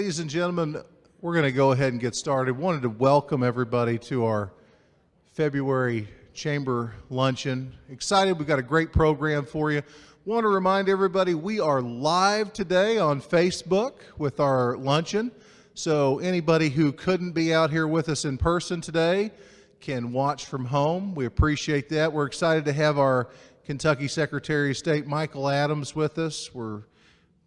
ladies and gentlemen, we're going to go ahead and get started. Wanted to welcome everybody to our February Chamber Luncheon. Excited, we've got a great program for you. Want to remind everybody we are live today on Facebook with our luncheon. So anybody who couldn't be out here with us in person today can watch from home. We appreciate that. We're excited to have our Kentucky Secretary of State, Michael Adams, with us.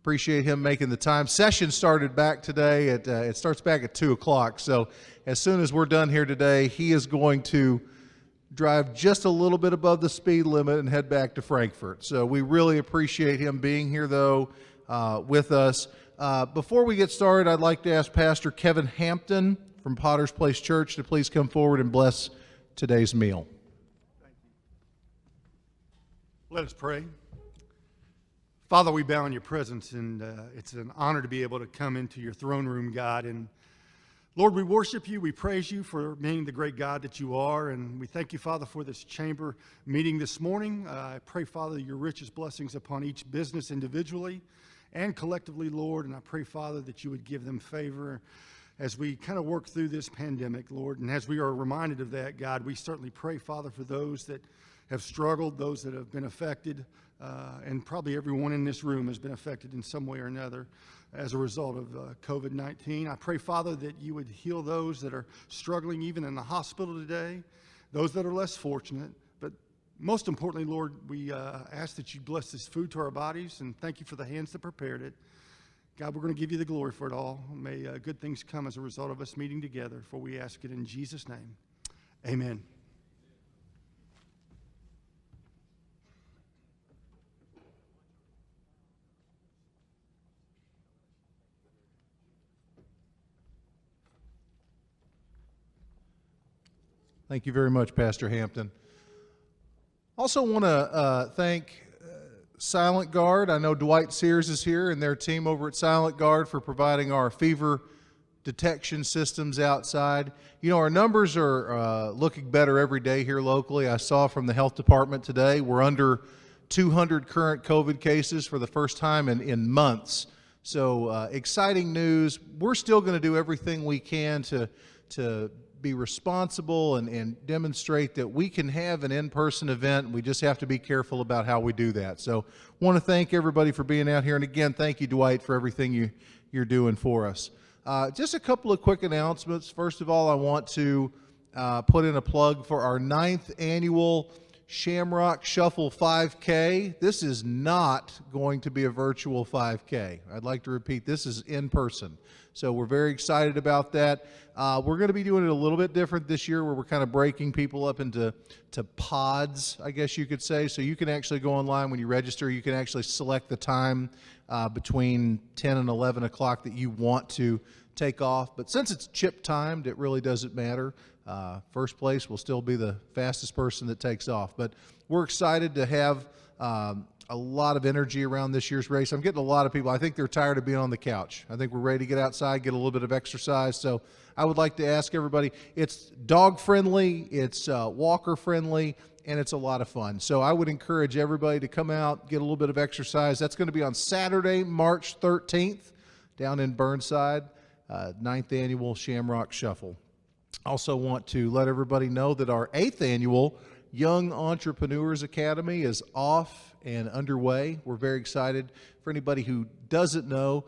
Appreciate him making the time. Session started back today. It starts back at 2 o'clock. So as soon as we're done here today, he is going to drive just a little bit above the speed limit and head back to Frankfort. So we really appreciate him being here, though, with us. Before we get started, I'd like to ask Pastor Kevin Hampton from Potter's Place Church to please come forward and bless today's meal. Thank you. Let us pray. Father, we bow in your presence, and it's an honor to be able to come into your throne room, God. And Lord, we worship you. We praise you for being the great God that you are. And we thank you, Father, for this chamber meeting this morning. I pray, Father, your richest blessings upon each business individually and collectively, Lord. And I pray, Father, that you would give them favor as we kind of work through this pandemic, Lord. And as we are reminded of that, God, we certainly pray, Father, for those that have struggled, those that have been affected, and probably everyone in this room has been affected in some way or another as a result of COVID-19. I pray, Father, that you would heal those that are struggling even in the hospital today, those that are less fortunate. But most importantly, Lord, we ask that you bless this food to our bodies, and thank you for the hands that prepared it. God, we're going to give you the glory for it all. May good things come as a result of us meeting together, for we ask it in Jesus' name. Amen. Thank you very much, Pastor Hampton. Also want to thank Silent Guard. I know Dwight Sears is here and their team over at Silent Guard for providing our fever detection systems outside. You know, our numbers are looking better every day here locally. I saw from the health department today we're under 200 current COVID cases for the first time in months. So exciting news. We're still going to do everything we can to be responsible and demonstrate that we can have an in-person event. We just have to be careful about how we do that. So want to thank everybody for being out here. And again, thank you, Dwight, for everything you're doing for us. Just a couple of quick announcements. First of all, I want to put in a plug for our 9th annual Shamrock Shuffle 5K. This is not going to be a virtual 5K. I'd like to repeat, this is in person. So we're very excited about that. We're going to be doing it a little bit different this year, where we're kind of breaking people up into pods, I guess you could say. So you can actually go online when you register. You can actually select the time between 10 and 11 o'clock that you want to take off. But since it's chip timed, it really doesn't matter. First place will still be the fastest person that takes off. But we're excited to have a lot of energy around this year's race. I'm getting a lot of people. I think they're tired of being on the couch. I think we're ready to get outside, get a little bit of exercise. So I would like to ask everybody, it's dog friendly, it's walker friendly, and it's a lot of fun. So I would encourage everybody to come out, get a little bit of exercise. That's going to be on Saturday, March 13th, down in Burnside, 9th annual Shamrock Shuffle. Also want to let everybody know that our 8th annual Young Entrepreneurs Academy is off and underway. We're very excited. For anybody who doesn't know,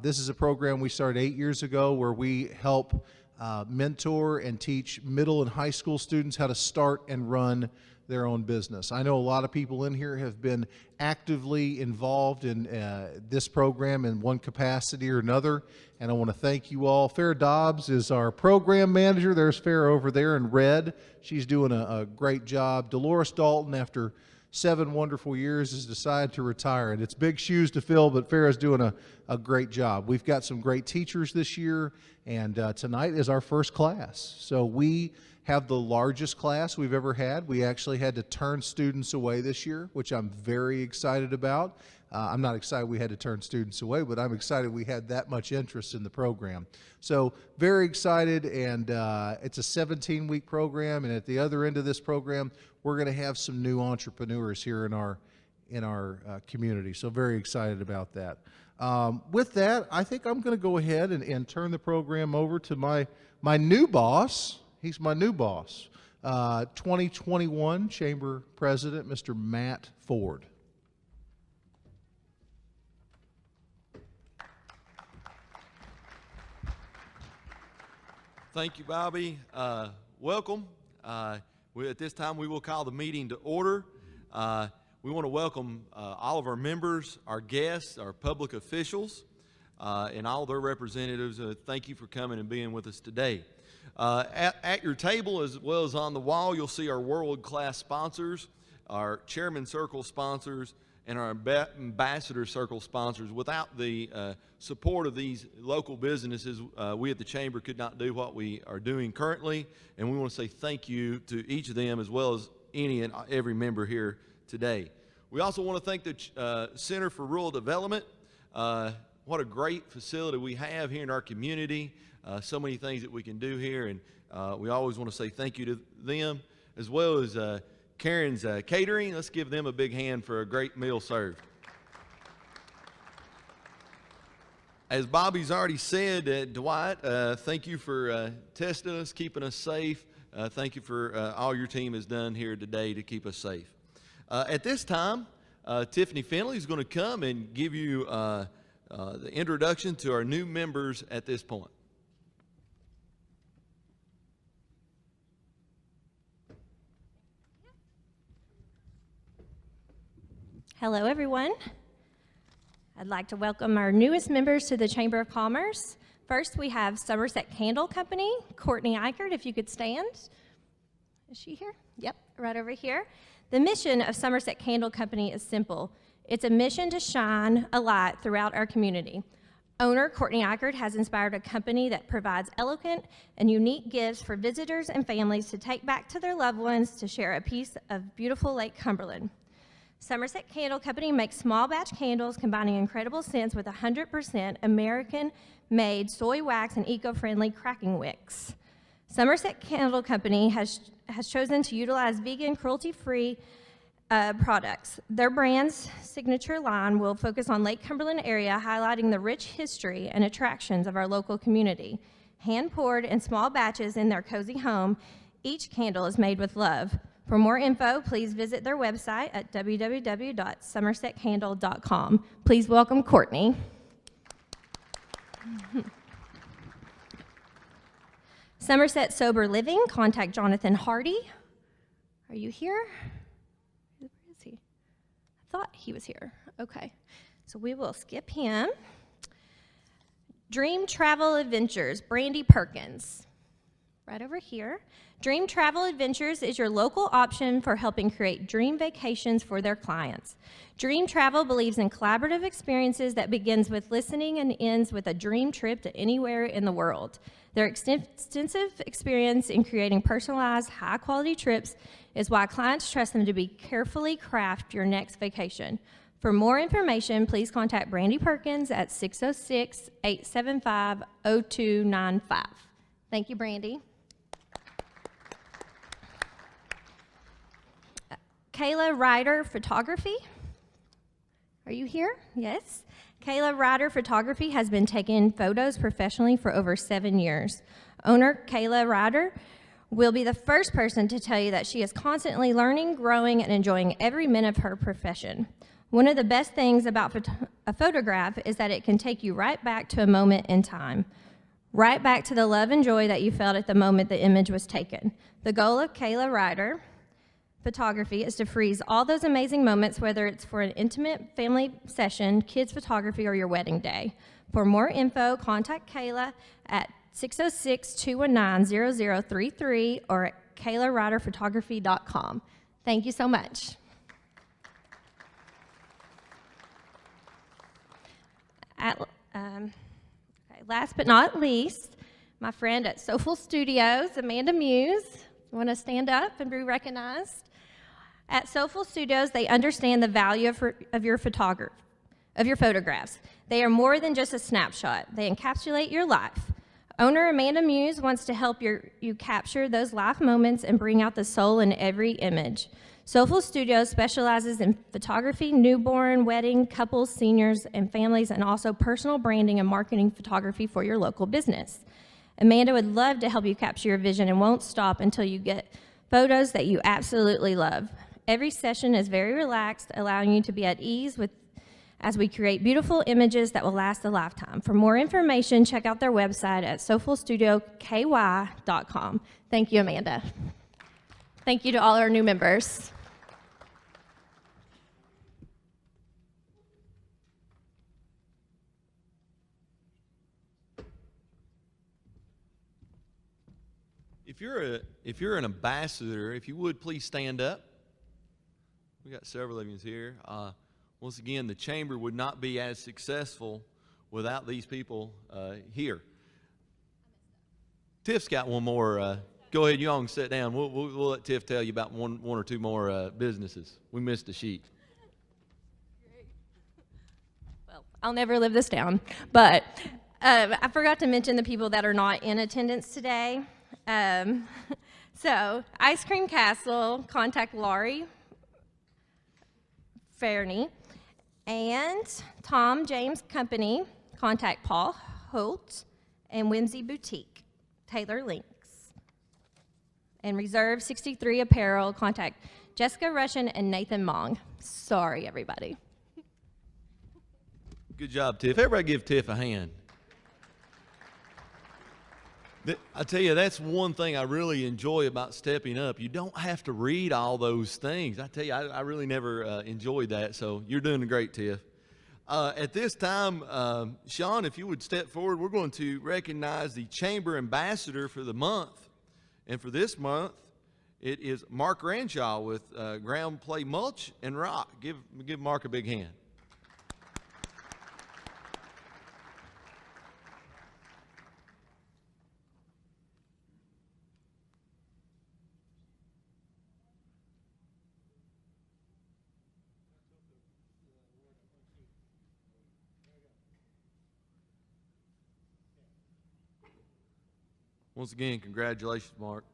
this is a program we started 8 years ago where we help mentor and teach middle and high school students how to start and run their own business. I know a lot of people in here have been actively involved in this program in one capacity or another, and I want to thank you all. Farrah Dobbs is our program manager. There's Farrah over there in red. She's doing a great job. Dolores Dalton, after 7 wonderful years, has decided to retire, and it's big shoes to fill, but Farrah's doing a great job. We've got some great teachers this year, and tonight is our first class. So we have the largest class we've ever had. We actually had to turn students away this year, which I'm very excited about. I'm not excited we had to turn students away, but I'm excited we had that much interest in the program. So very excited, and it's a 17-week program, and at the other end of this program, we're going to have some new entrepreneurs here in in our community. So very excited about that. With that, I think I'm going to go ahead and turn the program over to my new boss. He's my new boss, 2021 Chamber President, Mr. Matt Ford. Thank you, Bobby. Welcome. At this time, we will call the meeting to order. We want to welcome all of our members, our guests, our public officials, and all their representatives. Thank you for coming and being with us today. At your table, as well as on the wall, you'll see our world-class sponsors, our Chairman Circle sponsors, and our Ambassador Circle sponsors. Without the support of these local businesses, we at the Chamber could not do what we are doing currently, and we want to say thank you to each of them as well as any and every member here today. We also want to thank the Center for Rural Development. What a great facility we have here in our community. So many things that we can do here, and we always want to say thank you to them, as well as Karen's Catering. Let's give them a big hand for a great meal served. As Bobby's already said, Dwight, thank you for testing us, keeping us safe. Thank you for all your team has done here today to keep us safe. At this time, Tiffany Finley is going to come and give you the introduction to our new members at this point. Hello, everyone. I'd like to welcome our newest members to the Chamber of Commerce. First, we have Somerset Candle Company, Courtney Eichardt, if you could stand. Is she here? Yep, right over here. The mission of Somerset Candle Company is simple. It's a mission to shine a light throughout our community. Owner Courtney Eichardt has inspired a company that provides elegant and unique gifts for visitors and families to take back to their loved ones to share a piece of beautiful Lake Cumberland. Somerset Candle Company makes small batch candles combining incredible scents with 100% American-made soy wax and eco-friendly cracking wicks. Somerset Candle Company has chosen to utilize vegan, cruelty-free products. Their brand's signature line will focus on Lake Cumberland area, highlighting the rich history and attractions of our local community. Hand-poured in small batches in their cozy home, each candle is made with love. For more info, please visit their website at www.somersetcandle.com. Please welcome Courtney. Somerset Sober Living, contact Jonathan Hardy. Are you here? Where is he? I thought he was here. Okay, so we will skip him. Dream Travel Adventures, Brandy Perkins. Right over here. Dream Travel Adventures is your local option for helping create dream vacations for their clients. Dream Travel believes in collaborative experiences that begins with listening and ends with a dream trip to anywhere in the world. Their extensive experience in creating personalized, high-quality trips is why clients trust them to be carefully craft your next vacation. For more information, please contact Brandy Perkins at 606-875-0295. Thank you, Brandy. Kayla Ryder Photography. Are you here? Yes. Kayla Ryder Photography has been taking photos professionally for over 7 years. Owner Kayla Ryder will be the first person to tell you that she is constantly learning, growing, and enjoying every minute of her profession. One of the best things about a photograph is that it can take you right back to a moment in time, right back to the love and joy that you felt at the moment the image was taken. The goal of Kayla Ryder Photography is to freeze all those amazing moments, whether it's for an intimate family session, kids photography, or your wedding day. For more info, contact Kayla at 606-219-0033 or at KaylaRyderPhotography.com. Thank you so much. Last but not least, my friend at Soulful Studios, Amanda Muse. Want to stand up and be recognized? At Soulful Studios, they understand the value of your photographs. They are more than just a snapshot. They encapsulate your life. Owner Amanda Muse wants to help you capture those life moments and bring out the soul in every image. Soulful Studio specializes in photography, newborn, wedding, couples, seniors, and families, and also personal branding and marketing photography for your local business. Amanda would love to help you capture your vision and won't stop until you get photos that you absolutely love. Every session is very relaxed, allowing you to be at ease as we create beautiful images that will last a lifetime. For more information, check out their website at soulfulstudioky.com. Thank you, Amanda. Thank you to all our new members. If you're an ambassador, if you would please stand up. We got several of you here. Once again, the chamber would not be as successful without these people here. Tiff's got one more. Go ahead, you all can sit down. We'll let Tiff tell you about one or two more businesses. We missed a sheet. Well, I'll never live this down, but I forgot to mention the people that are not in attendance today. So, Ice Cream Castle, contact Laurie Fairney, and Tom James Company, contact Paul Holt, and Whimsy Boutique, Taylor Links. And Reserve 63 Apparel, contact Jessica Russian and Nathan Mong. Sorry, everybody. Good job, Tiff. Everybody give Tiff a hand. I tell you, that's one thing I really enjoy about stepping up. You don't have to read all those things. I tell you, I really never enjoyed that, so you're doing great, Tiff. At this time, Sean, if you would step forward, we're going to recognize the Chamber Ambassador for the month. And for this month, it is Mark Ranshaw with Ground Play Mulch and Rock. Give Mark a big hand. Once again, congratulations, Mark.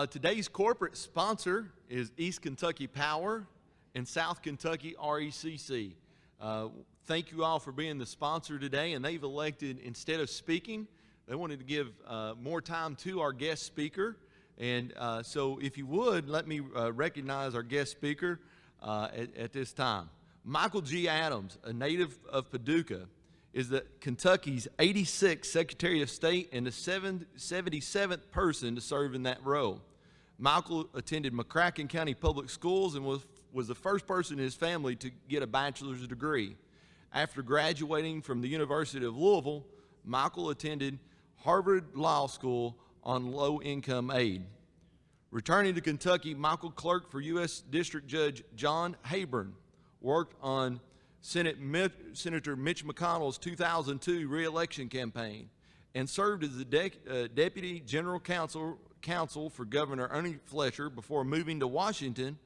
Today's corporate sponsor is East Kentucky Power and South Kentucky RECC. Thank you all for being the sponsor today, and they've elected, instead of speaking, they wanted to give more time to our guest speaker. And so if you would, let me recognize our guest speaker at this time. Michael G. Adams, a native of Paducah, is the Kentucky's 86th Secretary of State and the 77th person to serve in that role. Michael attended McCracken County Public Schools and was the first person in his family to get a bachelor's degree. After graduating from the University of Louisville, Michael attended Harvard Law School on low-income aid. Returning to Kentucky, Michael clerked for U.S. District Judge John Heyburn, worked on Senator Mitch McConnell's 2002 reelection campaign, and served as the Deputy General Counsel for Governor Ernie Fletcher before moving to Washington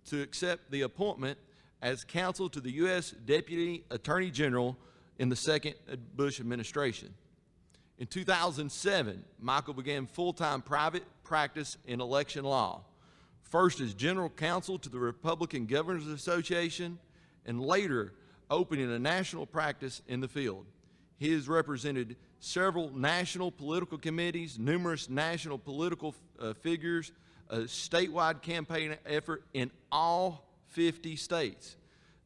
to accept the appointment as counsel to the U.S. Deputy Attorney General in the second Bush administration. In 2007, Michael began full-time private practice in election law, first as General Counsel to the Republican Governors Association, and later opening a national practice in the field. He has represented several national political committees, numerous national political figures, a statewide campaign effort in all 50 states.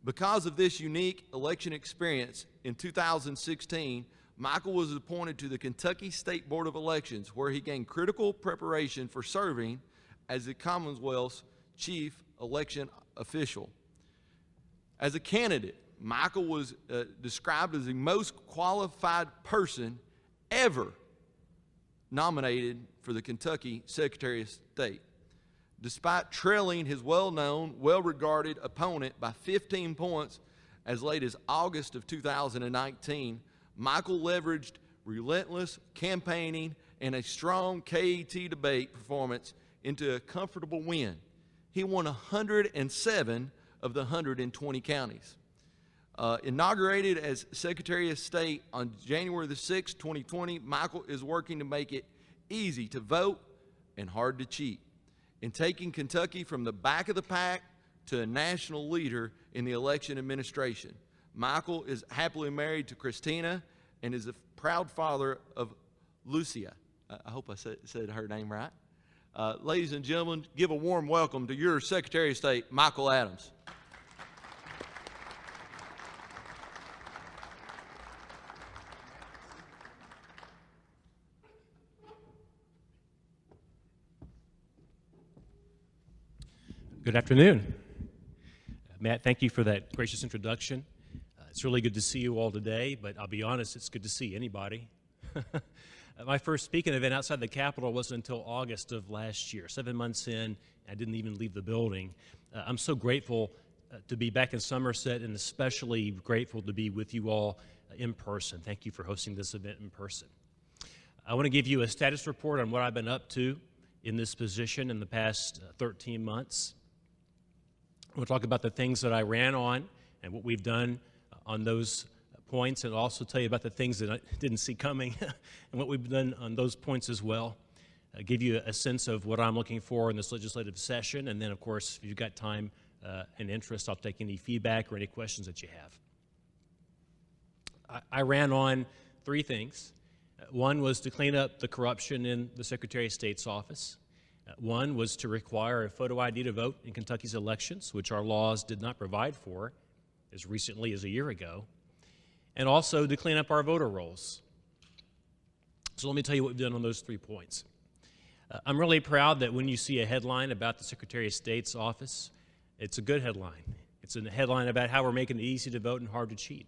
Because of this unique election experience, in 2016, Michael was appointed to the Kentucky State Board of Elections, where he gained critical preparation for serving as the Commonwealth's chief election official. As a candidate, Michael was described as the most qualified person ever nominated for the Kentucky Secretary of State. Despite trailing his well-known, well-regarded opponent by 15 points as late as August of 2019, Michael leveraged relentless campaigning and a strong KET debate performance into a comfortable win. He won 107 of the 120 counties. Inaugurated as Secretary of State on January the 6th, 2020, Michael is working to make it easy to vote and hard to cheat. in taking Kentucky from the back of the pack to a national leader in the election administration. Michael is happily married to Christina and is a proud father of Lucia. I hope I said her name right. Ladies and gentlemen, give a warm welcome to your Secretary of State, Michael Adams. Good afternoon. Matt, thank you for that gracious introduction. It's really good to see you all today, but I'll be honest, it's good to see anybody. My first speaking event outside the Capitol wasn't until August of last year. 7 months in, I didn't even leave the building. I'm so grateful to be back in Somerset, and especially grateful to be with you all in person. Thank you for hosting this event in person. I want to give you a status report on what I've been up to in this position in the past 13 months. We'll talk about the things that I ran on and what we've done on those points, and also tell you about the things that I didn't see coming and what we've done on those points as well. Give you a sense of what I'm looking for in this legislative session, and then, of course, if you've got time and interest, I'll take any feedback or any questions that you have. I ran on three things. One was to clean up the corruption in the Secretary of State's office. One was to require a photo ID to vote in Kentucky's elections, which our laws did not provide for as recently as a year ago, and also to clean up our voter rolls. So let me tell you what we've done on those 3 points. I'm really proud that when you see a headline about the Secretary of State's office, it's a good headline. It's a headline about how we're making it easy to vote and hard to cheat.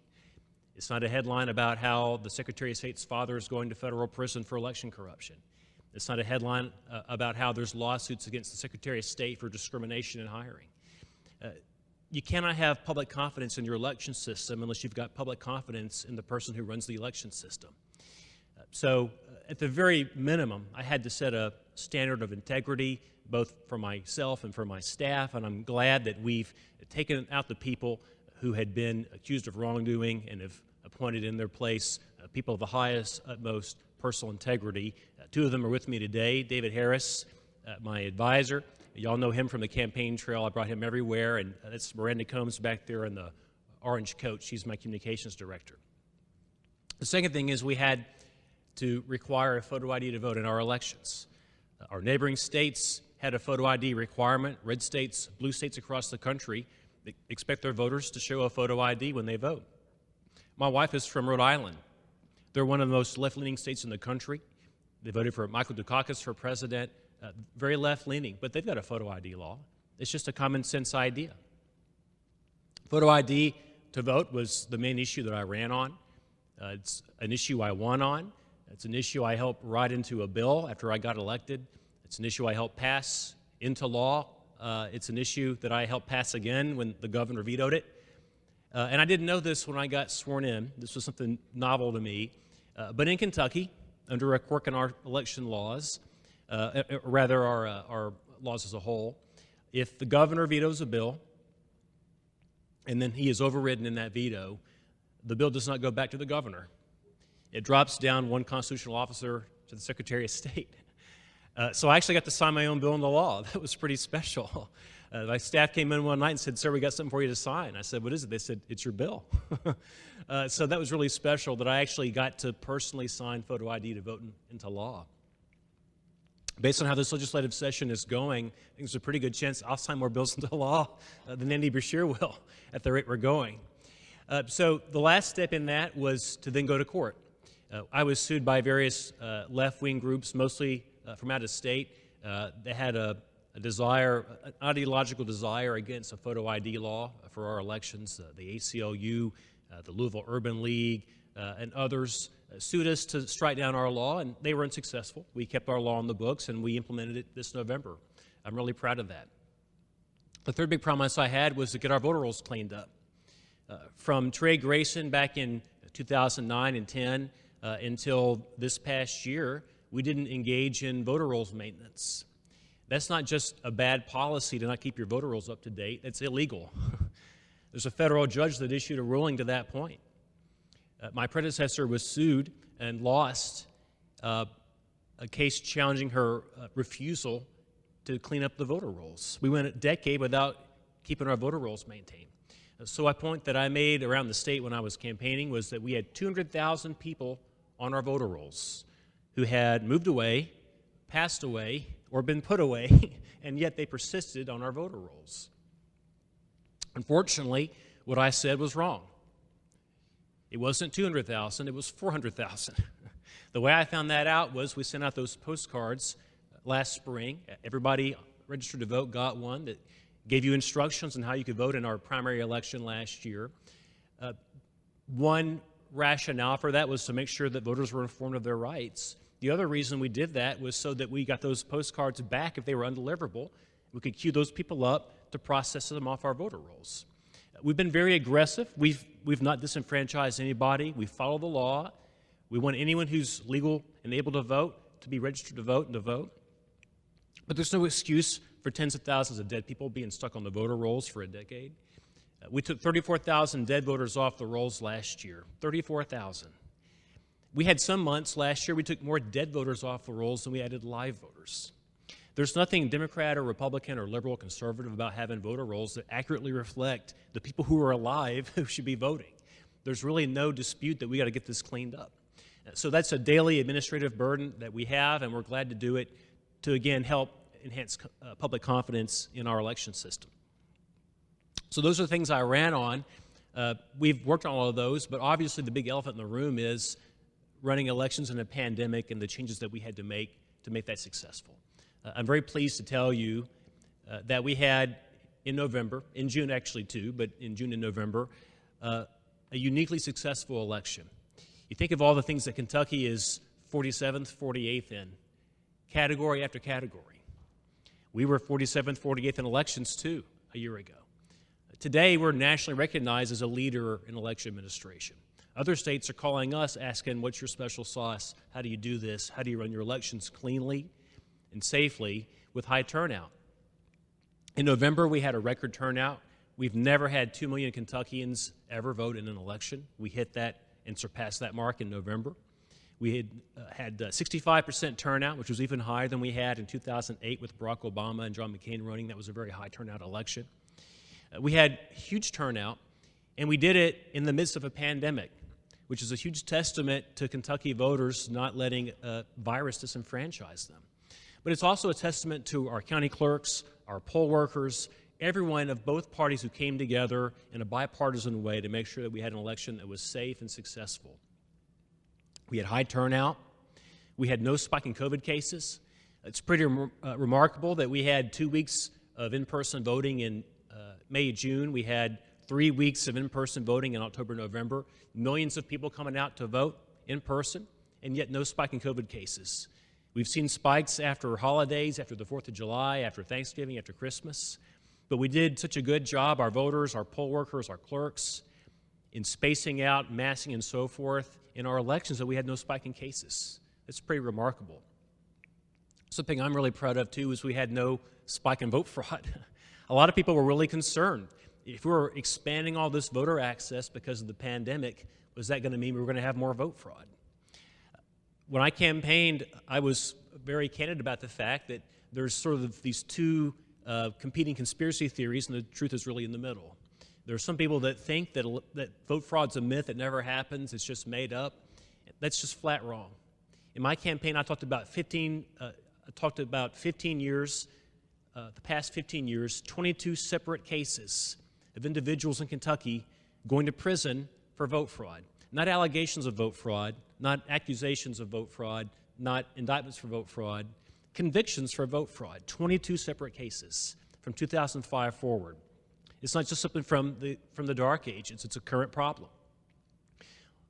It's not a headline about how the Secretary of State's father is going to federal prison for election corruption. It's not a headline about how there's lawsuits against the Secretary of State for discrimination in hiring. You cannot have public confidence in your election system unless you've got public confidence in the person who runs the election system. So at the very minimum, I had to set a standard of integrity, both for myself and for my staff, and I'm glad that we've taken out the people who had been accused of wrongdoing and have appointed in their place people of the highest, utmost personal integrity. 2 of them are with me today. David Harris, my advisor. Y'all know him from the campaign trail. I brought him everywhere, and that's Miranda Combs back there in the orange coat. She's my communications director. The second thing is we had to require a photo ID to vote in our elections. Our neighboring states had a photo ID requirement. Red states, blue states across the country expect their voters to show a photo ID when they vote. My wife is from Rhode Island. They're one of the most left-leaning states in the country. They voted for Michael Dukakis for president, very left-leaning, but they've got a photo ID law. It's just a common-sense idea. Photo ID to vote was the main issue that I ran on. It's an issue I won on. It's an issue I helped write into a bill after I got elected. It's an issue I helped pass into law. It's an issue that I helped pass again when the governor vetoed it. And I didn't know this when I got sworn in. This was something novel to me. But in Kentucky, under a quirk in our election laws, rather our laws as a whole, if the governor vetoes a bill and then he is overridden in that veto, the bill does not go back to the governor. It drops down one constitutional officer to the Secretary of State. So I actually got to sign my own bill into law. That was pretty special. My staff came in one night and said, "Sir, we got something for you to sign." I said, "What is it?" They said, "It's your bill." So that was really special that I actually got to personally sign photo ID to vote into law. Based on how this legislative session is going, I think there's a pretty good chance I'll sign more bills into law than Andy Brashear will at the rate we're going. So the last step in that was to then go to court. I was sued by various left-wing groups, mostly from out of state. They had a desire, an ideological desire against a photo ID law for our elections. The ACLU, the Louisville Urban League, and others sued us to strike down our law, and they were unsuccessful. We kept our law on the books, and we implemented it this November. I'm really proud of that. The third big promise I had was to get our voter rolls cleaned up. From Trey Grayson back in 2009 and 10 until this past year, we didn't engage in voter rolls maintenance. That's not just a bad policy to not keep your voter rolls up to date. It's illegal. There's a federal judge that issued a ruling to that point. My predecessor was sued and lost a case challenging her refusal to clean up the voter rolls. We went a decade without keeping our voter rolls maintained. So a point that I made around the state when I was campaigning was that we had 200,000 people on our voter rolls who had moved away, passed away, or been put away, and yet they persisted on our voter rolls. Unfortunately, what I said was wrong. It wasn't 200,000, it was 400,000. The way I found that out was we sent out those postcards last spring. Everybody registered to vote got one that gave you instructions on how you could vote in our primary election last year. One rationale for that was to make sure that voters were informed of their rights. The other reason we did that was so that we got those postcards back if they were undeliverable. We could queue those people up to process them off our voter rolls. We've been very aggressive. We've not disenfranchised anybody. We follow the law. We want anyone who's legal and able to vote to be registered to vote and to vote. But there's no excuse for tens of thousands of dead people being stuck on the voter rolls for a decade. We took 34,000 dead voters off the rolls last year, 34,000. We had some months last year we took more dead voters off the rolls than we added live voters. There's nothing Democrat or Republican or liberal or conservative about having voter rolls that accurately reflect the people who are alive who should be voting. There's really no dispute that we got to get this cleaned up. So that's a daily administrative burden that we have, and we're glad to do it to, again, help enhance public confidence in our election system. So those are the things I ran on. We've worked on all of those, but obviously the big elephant in the room is running elections in a pandemic and the changes that we had to make that successful. I'm very pleased to tell you that we had in November, in June actually too, but in June and November, a uniquely successful election. You think of all the things that Kentucky is 47th, 48th in, category after category. We were 47th, 48th in elections too a year ago. Today, we're nationally recognized as a leader in election administration. Other states are calling us, asking, what's your special sauce? How do you do this? How do you run your elections cleanly and safely with high turnout? In November, we had a record turnout. We've never had 2 million Kentuckians ever vote in an election. We hit that and surpassed that mark in November. We had 65% turnout, which was even higher than we had in 2008 with Barack Obama and John McCain running. That was a very high turnout election. We had huge turnout, and we did it in the midst of a pandemic, which is a huge testament to Kentucky voters not letting a virus disenfranchise them. But it's also a testament to our county clerks, our poll workers, everyone of both parties who came together in a bipartisan way to make sure that we had an election that was safe and successful. We had high turnout. We had no spike in COVID cases. It's pretty remarkable that we had 2 weeks of in-person voting in May, June. We had 3 weeks of in-person voting in October, November. Millions of people coming out to vote in person, and yet no spike in COVID cases. We've seen spikes after holidays, after the 4th of July, after Thanksgiving, after Christmas. But we did such a good job, our voters, our poll workers, our clerks, in spacing out, massing, and so forth in our elections that we had no spike in cases. It's pretty remarkable. Something I'm really proud of, too, is we had no spike in vote fraud. A lot of people were really concerned. If we were expanding all this voter access because of the pandemic, was that going to mean we were going to have more vote fraud? When I campaigned, I was very candid about the fact that there's sort of these two competing conspiracy theories, and the truth is really in the middle. There are some people that think that vote fraud's a myth, it never happens, it's just made up. That's just flat wrong. In my campaign, I talked about 15 years, the past 15 years, 22 separate cases of individuals in Kentucky going to prison for vote fraud. Not allegations of vote fraud, not accusations of vote fraud, not indictments for vote fraud, convictions for vote fraud. 22 separate cases from 2005 forward. It's not just something from the dark ages, it's a current problem.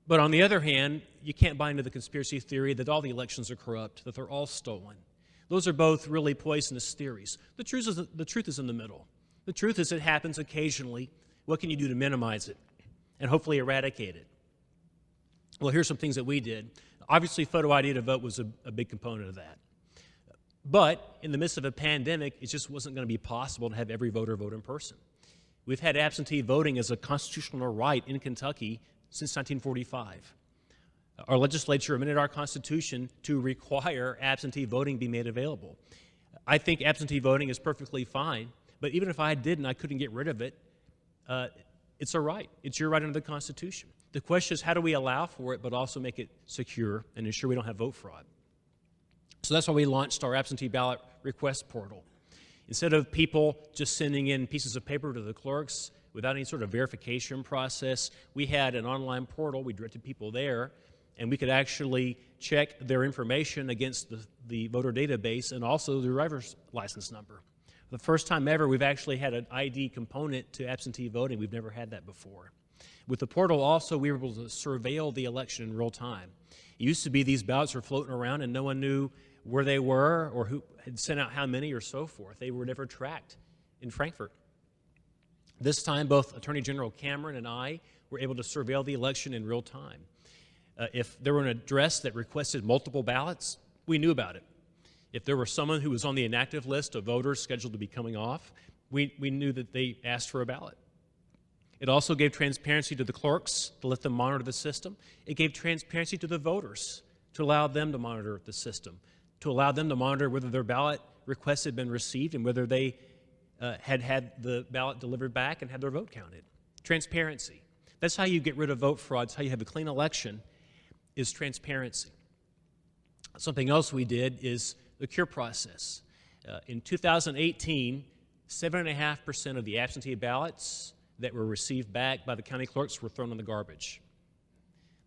But on the other hand, you can't buy into the conspiracy theory that all the elections are corrupt, that they're all stolen. Those are both really poisonous theories. The truth is in the middle. The truth is it happens occasionally. What can you do to minimize it and hopefully eradicate it? Well, here's some things that we did. Obviously, photo ID to vote was a big component of that. But in the midst of a pandemic, it just wasn't going to be possible to have every voter vote in person. We've had absentee voting as a constitutional right in Kentucky since 1945. Our legislature amended our Constitution to require absentee voting be made available. I think absentee voting is perfectly fine, but even if I didn't, I couldn't get rid of it. It's a right. It's your right under the Constitution. The question is, how do we allow for it, but also make it secure and ensure we don't have vote fraud? So that's why we launched our absentee ballot request portal. Instead of people just sending in pieces of paper to the clerks without any sort of verification process, we had an online portal. We directed people there, and we could actually check their information against the voter database and also their driver's license number. For the first time ever, we've actually had an ID component to absentee voting. We've never had that before. With the portal also, we were able to surveil the election in real time. It used to be these ballots were floating around and no one knew where they were or who had sent out how many or so forth. They were never tracked in Frankfurt. This time, both Attorney General Cameron and I were able to surveil the election in real time. If there were an address that requested multiple ballots, we knew about it. If there were someone who was on the inactive list of voters scheduled to be coming off, we knew that they asked for a ballot. It also gave transparency to the clerks to let them monitor the system. It gave transparency to the voters to allow them to monitor the system, to allow them to monitor whether their ballot requests had been received and whether they had had the ballot delivered back and had their vote counted. Transparency. That's how you get rid of vote fraud. It's how you have a clean election, is transparency. Something else we did is the cure process. In 2018, 7.5% of the absentee ballots that were received back by the county clerks were thrown in the garbage.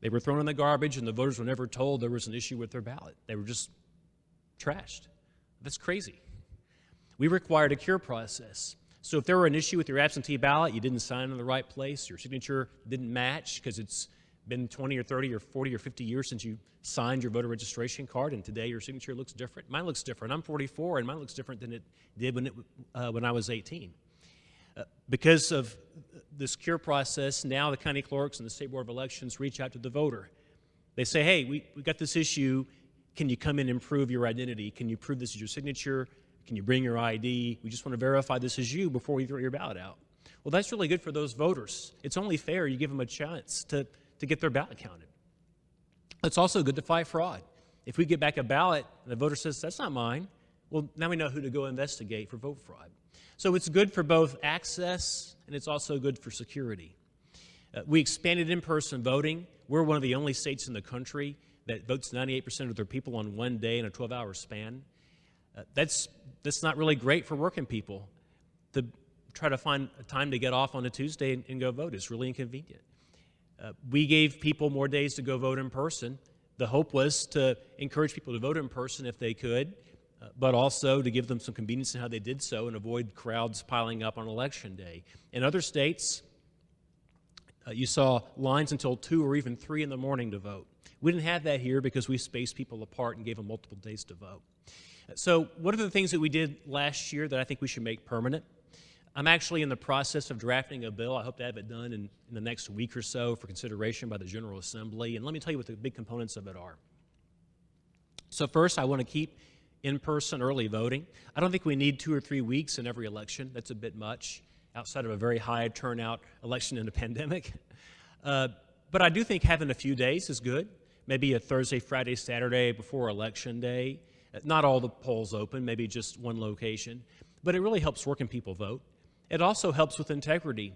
They were thrown in the garbage, and the voters were never told there was an issue with their ballot. They were just trashed. That's crazy. We required a cure process. So if there were an issue with your absentee ballot, you didn't sign in the right place, your signature didn't match because it's been 20 or 30 or 40 or 50 years since you signed your voter registration card, and today your signature looks different. Mine looks different. I'm 44, and mine looks different than it did when I was 18. Because of this cure process, now the county clerks and the State Board of Elections reach out to the voter. They say, hey, we got this issue. Can you come in and prove your identity? Can you prove this is your signature? Can you bring your ID? We just want to verify this is you before we throw your ballot out. Well, that's really good for those voters. It's only fair you give them a chance to get their ballot counted. It's also good to fight fraud. If we get back a ballot and the voter says, that's not mine, well, now we know who to go investigate for vote fraud. So it's good for both access and it's also good for security. We expanded in-person voting. We're one of the only states in the country that votes 98% of their people on one day in a 12-hour span. That's not really great for working people. To try to find a time to get off on a Tuesday and go vote is really inconvenient. We gave people more days to go vote in person. The hope was to encourage people to vote in person if they could, but also to give them some convenience in how they did so and avoid crowds piling up on Election Day. In other states, you saw lines until 2 or even 3 in the morning to vote. We didn't have that here because we spaced people apart and gave them multiple days to vote. So what are the things that we did last year that I think we should make permanent? I'm actually in the process of drafting a bill. I hope to have it done in the next week or so for consideration by the General Assembly. And let me tell you what the big components of it are. So first, I want to keep in-person early voting. I don't think we need 2 or 3 weeks in every election. That's a bit much outside of a very high turnout election in a pandemic. But I do think having a few days is good. Maybe a Thursday, Friday, Saturday before Election Day. Not all the polls open, maybe just one location. But it really helps working people vote. It also helps with integrity.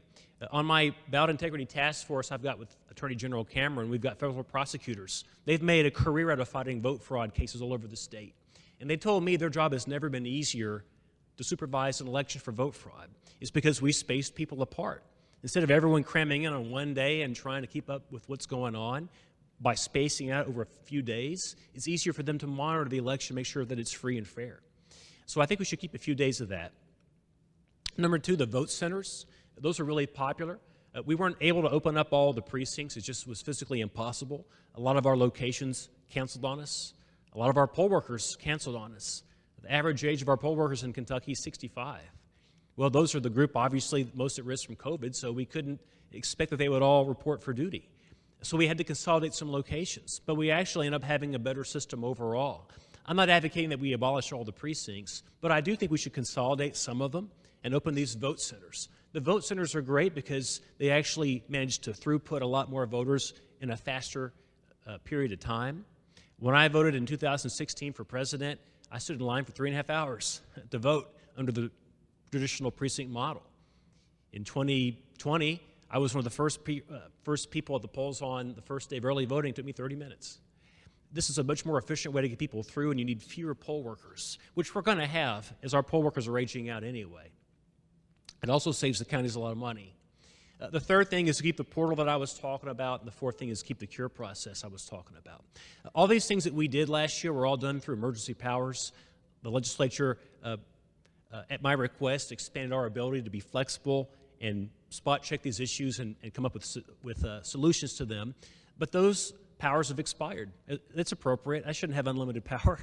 On my ballot integrity task force I've got with Attorney General Cameron, we've got federal prosecutors. They've made a career out of fighting vote fraud cases all over the state. And they told me their job has never been easier to supervise an election for vote fraud. It's because we spaced people apart. Instead of everyone cramming in on one day and trying to keep up with what's going on, by spacing out over a few days, it's easier for them to monitor the election, make sure that it's free and fair. So I think we should keep a few days of that. Number 2, the vote centers. Those are really popular. We weren't able to open up all the precincts. It just was physically impossible. A lot of our locations canceled on us. A lot of our poll workers canceled on us. The average age of our poll workers in Kentucky is 65. Well, those are the group obviously most at risk from COVID, so we couldn't expect that they would all report for duty. So we had to consolidate some locations, but we actually ended up having a better system overall. I'm not advocating that we abolish all the precincts, but I do think we should consolidate some of them and open these vote centers. The vote centers are great because they actually manage to throughput a lot more voters in a faster period of time. When I voted in 2016 for president, I stood in line for 3.5 hours to vote under the traditional precinct model. In 2020, I was one of the first people at the polls on the first day of early voting. It took me 30 minutes. This is a much more efficient way to get people through, and you need fewer poll workers, which we're going to have as our poll workers are aging out anyway. It also saves the counties a lot of money. The third thing is to keep the portal that I was talking about, and the fourth thing is keep the cure process I was talking about. All these things that we did last year were all done through emergency powers. The legislature, at my request, expanded our ability to be flexible and spot check these issues and come up with solutions to them. But those powers have expired. It's appropriate. I shouldn't have unlimited power.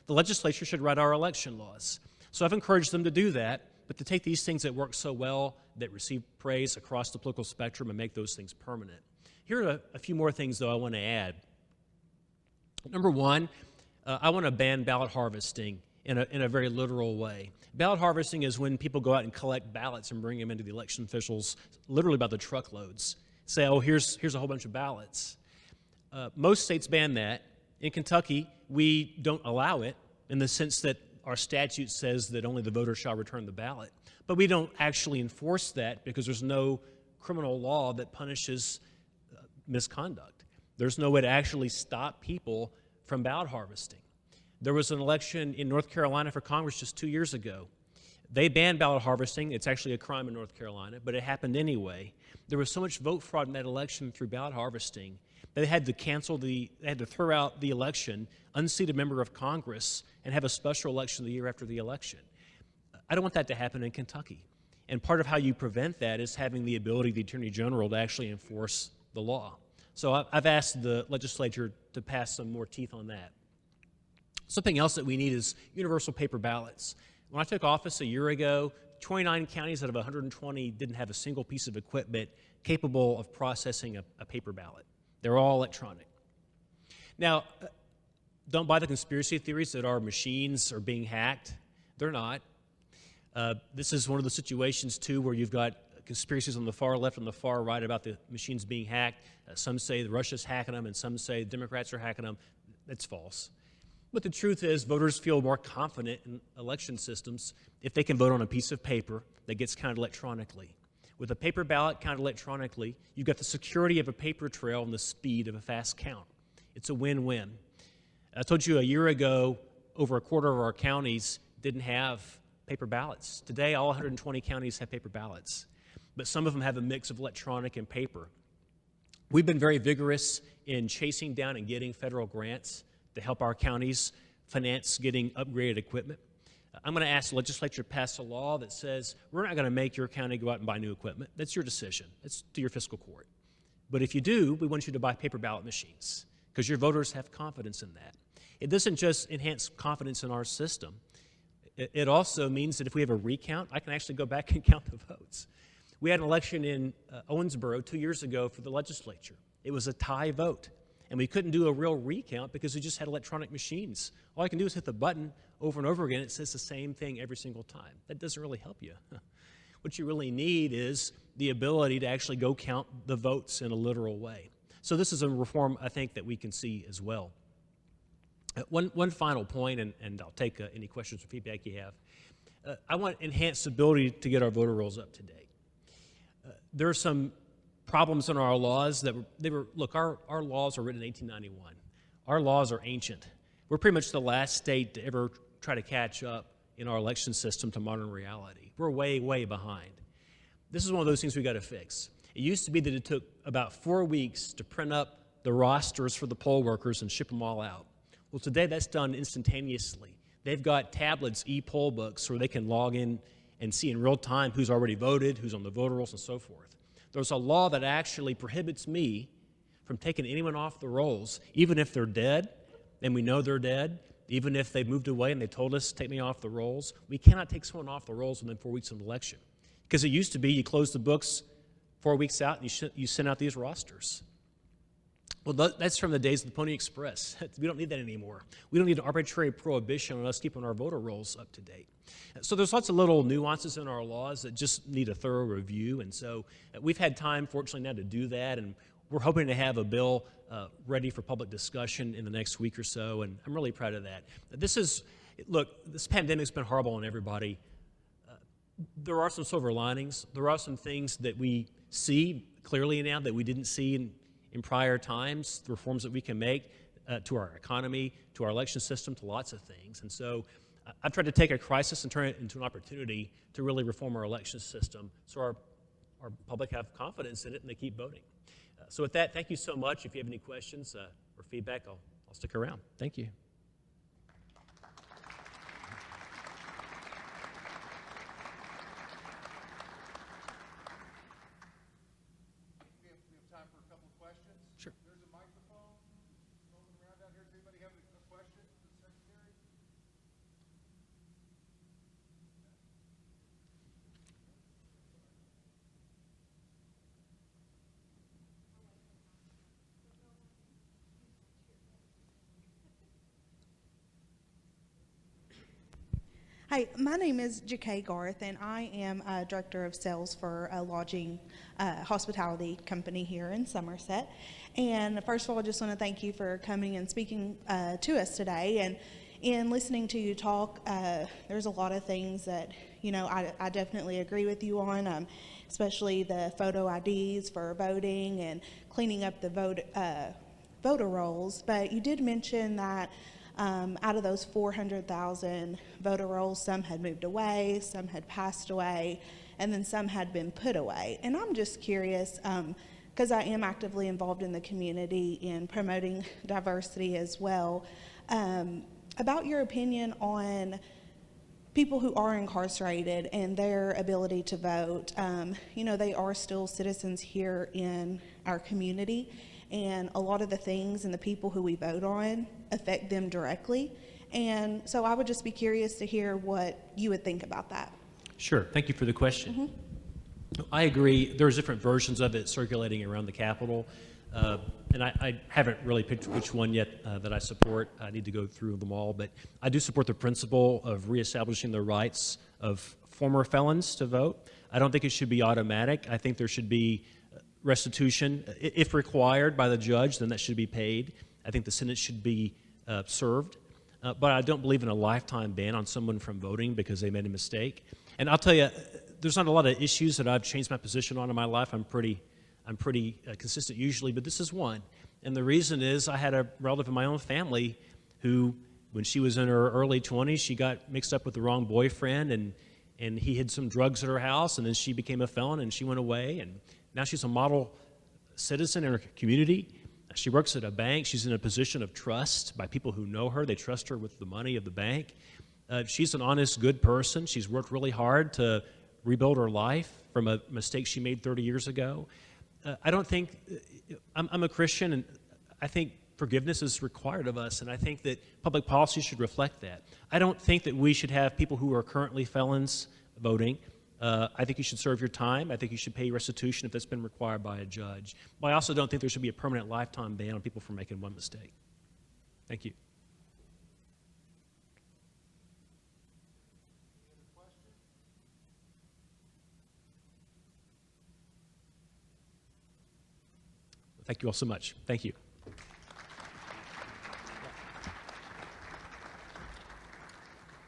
The legislature should write our election laws. So I've encouraged them to do that, but to take these things that work so well, that receive praise across the political spectrum, and make those things permanent. Here are a few more things, though, I want to add. Number one, I want to ban ballot harvesting in a very literal way. Ballot harvesting is when people go out and collect ballots and bring them into the election officials, literally by the truckloads. Say, oh, here's a whole bunch of ballots. Most states ban that. In Kentucky, we don't allow it in the sense that our statute says that only the voter shall return the ballot. But we don't actually enforce that because there's no criminal law that punishes misconduct. There's no way to actually stop people from ballot harvesting. There was an election in North Carolina for Congress just 2 years ago. They banned ballot harvesting. It's actually a crime in North Carolina, but it happened anyway. There was so much vote fraud in that election through ballot harvesting that they had to throw out the election, unseat a member of Congress, and have a special election the year after the election. I don't want that to happen in Kentucky. And part of how you prevent that is having the ability of the Attorney General to actually enforce the law. So I've asked the legislature to pass some more teeth on that. Something else that we need is universal paper ballots. When I took office a year ago, 29 counties out of 120 didn't have a single piece of equipment capable of processing a paper ballot. They're all electronic. Now, don't buy the conspiracy theories that our machines are being hacked. They're not. This is one of the situations, too, where you've got conspiracies on the far left and the far right about the machines being hacked. Some say Russia's hacking them, and some say the Democrats are hacking them. That's false. But the truth is, voters feel more confident in election systems if they can vote on a piece of paper that gets counted electronically. With a paper ballot counted electronically, you've got the security of a paper trail and the speed of a fast count. It's a win-win. I told you a year ago, over a quarter of our counties didn't have paper ballots. Today, all 120 counties have paper ballots, but some of them have a mix of electronic and paper. We've been very vigorous in chasing down and getting federal grants to help our counties finance getting upgraded equipment. I'm going to ask the legislature to pass a law that says we're not going to make your county go out and buy new equipment. That's your decision. It's to your fiscal court. But if you do, we want you to buy paper ballot machines because your voters have confidence in that. It doesn't just enhance confidence in our system. It also means that if we have a recount, I can actually go back and count the votes. We had an election in Owensboro 2 years ago for the legislature. It was a tie vote. And we couldn't do a real recount because we just had electronic machines. All I can do is hit the button over and over again. It says the same thing every single time. That doesn't really help you. What you really need is the ability to actually go count the votes in a literal way. So this is a reform I think that we can see as well. One final point, and I'll take any questions or feedback you have. I want enhanced ability to get our voter rolls up to date. There are some problems in our laws that look, our laws were written in 1891. Our laws are ancient. We're pretty much the last state to ever try to catch up in our election system to modern reality. We're way, way behind. This is one of those things we got to fix. It used to be that it took about 4 weeks to print up the rosters for the poll workers and ship them all out. Well, today that's done instantaneously. They've got tablets, e-poll books, where they can log in and see in real time who's already voted, who's on the voter rolls, and so forth. There's a law that actually prohibits me from taking anyone off the rolls, even if they're dead, and we know they're dead, even if they've moved away and they told us to take me off the rolls. We cannot take someone off the rolls within 4 weeks of an election. Because it used to be you close the books 4 weeks out and you send out these rosters. Well, that's from the days of the Pony Express. We don't need that anymore. We don't need an arbitrary prohibition on us keeping our voter rolls up to date. So there's lots of little nuances in our laws that just need a thorough review, and so we've had time, fortunately, now to do that, and we're hoping to have a bill ready for public discussion in the next week or so, and I'm really proud of that. This is, Look, this pandemic's been horrible on everybody. There are some silver linings. There are some things that we see clearly now that we didn't see in prior times, the reforms that we can make to our economy, to our election system, to lots of things. And so I've tried to take a crisis and turn it into an opportunity to really reform our election system so our public have confidence in it and they keep voting. So with that, thank you so much. If you have any questions or feedback, I'll stick around. Thank you. We have time for a couple of questions. Sure. There's a microphone rolling around down here. Does anybody have a question for the secretary? Hi, my name is Jakay Garth, and I am Director of Sales for a lodging hospitality company here in Somerset. And first of all, I just want to thank you for coming and speaking to us today. And in listening to you talk, there's a lot of things that, you know, I definitely agree with you on, especially the photo IDs for voting and cleaning up the voter rolls. But you did mention that out of those 400,000 voter rolls, some had moved away, some had passed away, and then some had been put away. And I'm just curious, because I am actively involved in the community in promoting diversity as well, about your opinion on people who are incarcerated and their ability to vote. You know, they are still citizens here in our community, and a lot of the things and the people who we vote on affect them directly. And so I would just be curious to hear what you would think about that. Sure. Thank you for the question. I agree. There's different versions of it circulating around the Capitol. And I haven't really picked which one yet that I support. I need to go through them all. But I do support the principle of reestablishing the rights of former felons to vote. I don't think it should be automatic. I think there should be restitution. If required by the judge, then that should be paid. I think the sentence should be served. But I don't believe in a lifetime ban on someone from voting because they made a mistake. And I'll tell you, there's not a lot of issues that I've changed my position on in my life. I'm pretty consistent usually, but this is one. And the reason is I had a relative in my own family who, when she was in her early 20s, she got mixed up with the wrong boyfriend, and he hid some drugs at her house, and then she became a felon, and she went away, and now she's a model citizen in her community. She works at a bank. She's in a position of trust by people who know her. They trust her with the money of the bank. She's an honest, good person. She's worked really hard to rebuild her life from a mistake she made 30 years ago. I don't think, I'm a Christian, and I think forgiveness is required of us, and I think that public policy should reflect that. I don't think that we should have people who are currently felons voting. I think you should serve your time. I think you should pay restitution if that's been required by a judge. But I also don't think there should be a permanent lifetime ban on people for making one mistake. Thank you. Thank you all so much. Thank you.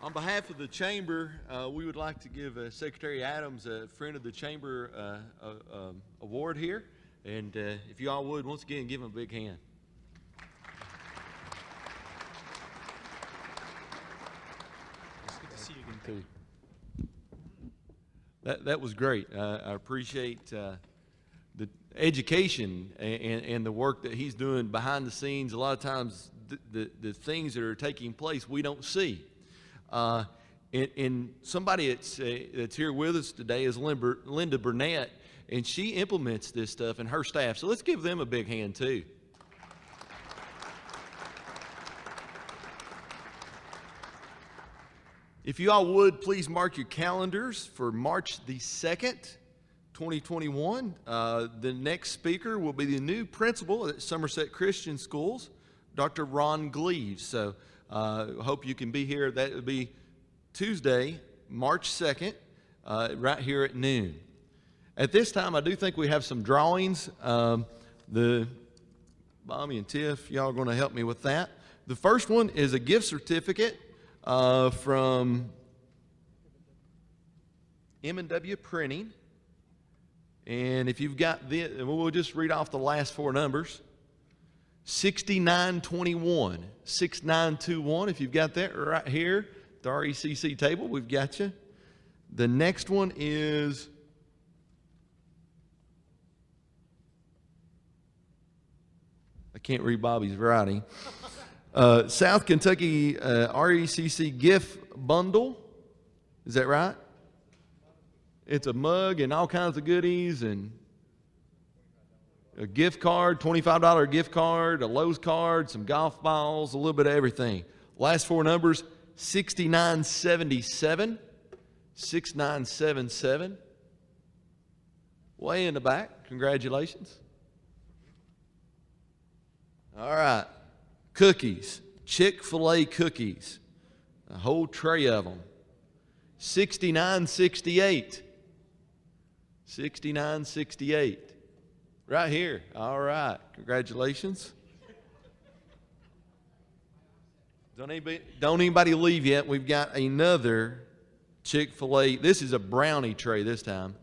On behalf of the Chamber, we would like to give Secretary Adams, a friend of the Chamber, award here. And if you all would, once again, give him a big hand. It's good to see you again, too. That was great. I appreciate the education and the work that he's doing behind the scenes. A lot of times, the things that are taking place we don't see. And somebody that's here with us today is Linda Burnett, and she implements this stuff and her staff. So let's give them a big hand too. If you all would, please mark your calendars for March the 2nd, 2021. The next speaker will be the new principal at Somerset Christian Schools, Dr. Ron Gleaves. So hope you can be here. That will be Tuesday, March 2nd, right here at noon. At this time, I do think we have some drawings. The Bobby and Tiff, y'all are going to help me with that. The first one is a gift certificate from M&W Printing. And if you've got this, we'll just read off the last four numbers. 6921, 6921. If you've got that right here, the RECC table, we've got you. The next one is I can't read Bobby's writing. South Kentucky RECC gift bundle. Is that right? It's a mug and all kinds of goodies and a gift card, $25 gift card, a Lowe's card, some golf balls, a little bit of everything. Last four numbers, 6977. 6977. Way in the back. Congratulations. All right. Cookies. Chick-fil-A cookies. A whole tray of them. 6968. 6968. Right here. All right. Congratulations. Don't anybody leave yet. We've got another Chick-fil-A. This is a brownie tray this time.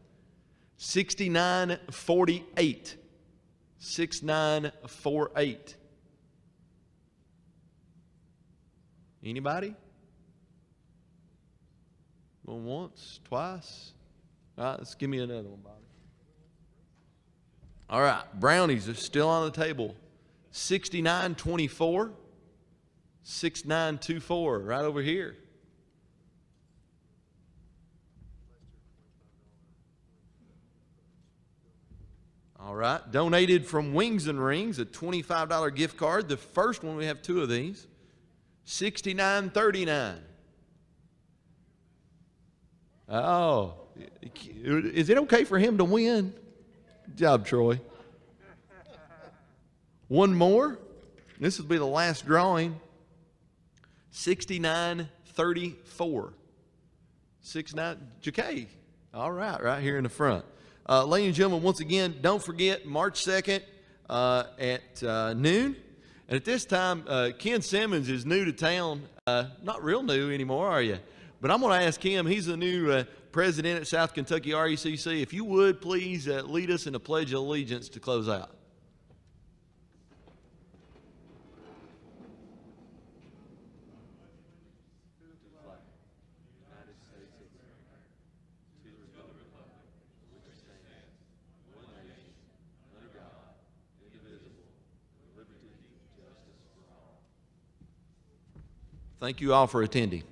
6948. 6948. Anybody? Going once, twice? All right, let's give me another one, Bobby. All right, brownies are still on the table. 6924. 6924, right over here. All right, donated from Wings and Rings, a $25 gift card. The first one, we have two of these. 6939. Oh, is it okay for him to win? Good job, Troy. One more. This will be the last drawing. 6934. 69, Jacay. All right, right here in the front. Ladies and gentlemen, once again, don't forget March 2nd at noon. And at this time, Ken Simmons is new to town. Not real new anymore, are you? But I'm going to ask him. He's the new president at South Kentucky RECC. If you would, please lead us in a Pledge of Allegiance to close out. Thank you all for attending.